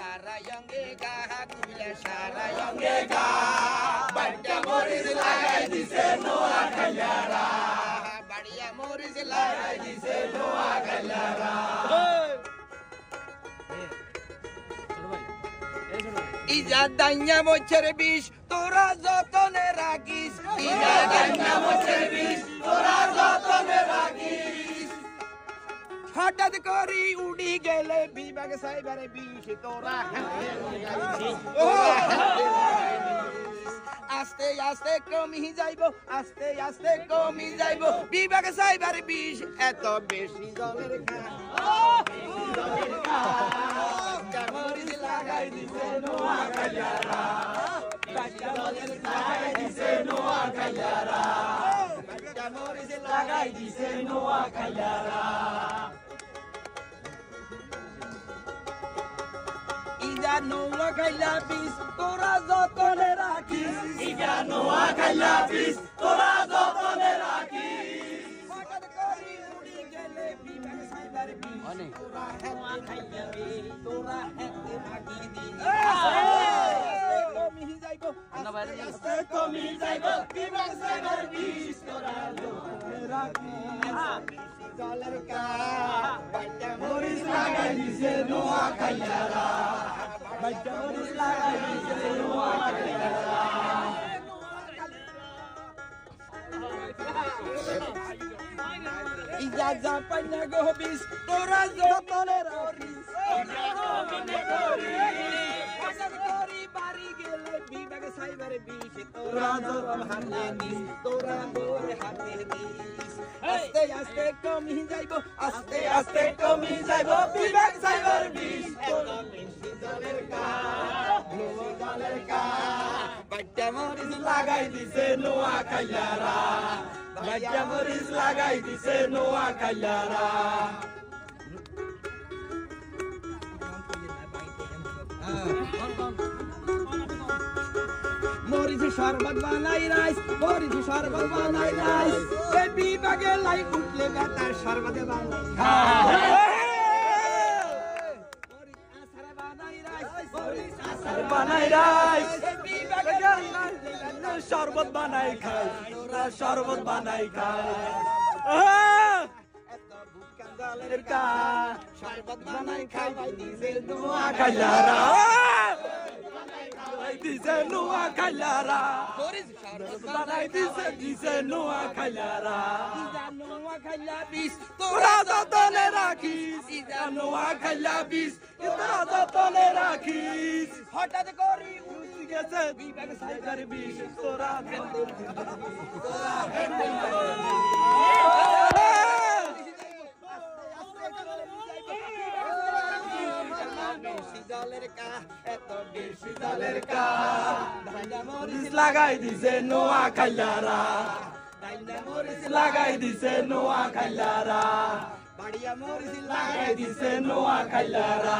সারা ইয়ঙ্গে গা কুমিল্লা সারা ইয়ঙ্গে গা বাড়িয়া মরিচ লাগাই দিছে নোয়া খাইয়ারা বাড়িয়া মরিচ লাগাই দিছে নোয়া খাইয়ারা ইজা দাইয়া মোছের বিষ তোরা যতনে রাখিস ইজা দাইয়া মোছের বিষ তোরা যতনে রাখিস হঠাৎ করি উড়ি গেলে বিভাগ সাইবারে বিষ তোরা আস্তে আস্তে কমি যাইব আস্তে আস্তে কমি যাইব বিভাগ সাইবারে বিষ এত বেশি জলের মরিচ লাগাই দিছে নোয়া খাইয়ারা বাচ্চা মরিচ লাগাই দিছে নোয়া খাইয়ারা বাচ্চা মরিচ লাগাই দিছে নোয়া খাইয়ারা ইজা নোয়া খাইলা বিষ তোরা যতনে রাখিস ইজা নোয়া খাইলা বিষ তোরা যতনে রাখিস হঠাৎ করি উড়ি গেলে বিভাগ সাইবার বিষ তোরা নোয়া খাইলা বিষ তোরা হেতে ভাগি দি কমি যাইবো আস্তে কমি যাইবো বিভাগ সাইবার বিষ তোরা রাখিস জলের কা বাচ্চা মরিচ লাগাই দিছে নোয়া খাইয়ারা বাচ্চা মরিচ লাগাই দিছে নোয়া খাইয়ারা ইজা যা পাইনা গো বিষ তোরা যতনে রাখিস ইজা যতনে করিস করি বাড়ি গেলে বিভাগ সাইবারে বিষ তোরা যতন হাতে দিস তোরা গোরে হাতে দিস আস্তে আস্তে কমি যাইবো আস্তে আস্তে কমি যাইবো বিভাগ সাইবার বিষ তোরা বেশি জলের কা বেশি জলের কা বাচ্চা মরিচ লাগাই দিছে নোয়া খাইয়ারা বাচ্চা মরিচ লাগাই দিছে নোয়া খাইয়ারা মরিচ শরবত বানাই রাইস মরিচ শরবত বানাই রাইস এই বিভাগে লাই উঠলে বেটার শরবত বানাই মরিচ আসার বানাই রাইস মরিচ আসার বানাই রাইস এই বিভাগে শরবত বানাই খাই তোরা শরবত বানাই খাই এত বুকান জলের কা শরবত বানাই খাই দিছে নোয়া খাইয়ারা dice Noa Kailara Moris Banai dice Noa Kailara Iza Noa Kailabis Tora Zotone Rakis Iza Noa Kailabis Tora Zotone Rakis Hotad Kori Uti Gese Bibag Saigar Bish Tora মরিচ লাগাই দিছে নোয়া খাইয়ারা মরিচ লাগাই দিছে নোয়া খাইয়ারা বাড়িয়া মরিচ লাগাই দিছে নোয়া খাইয়ারা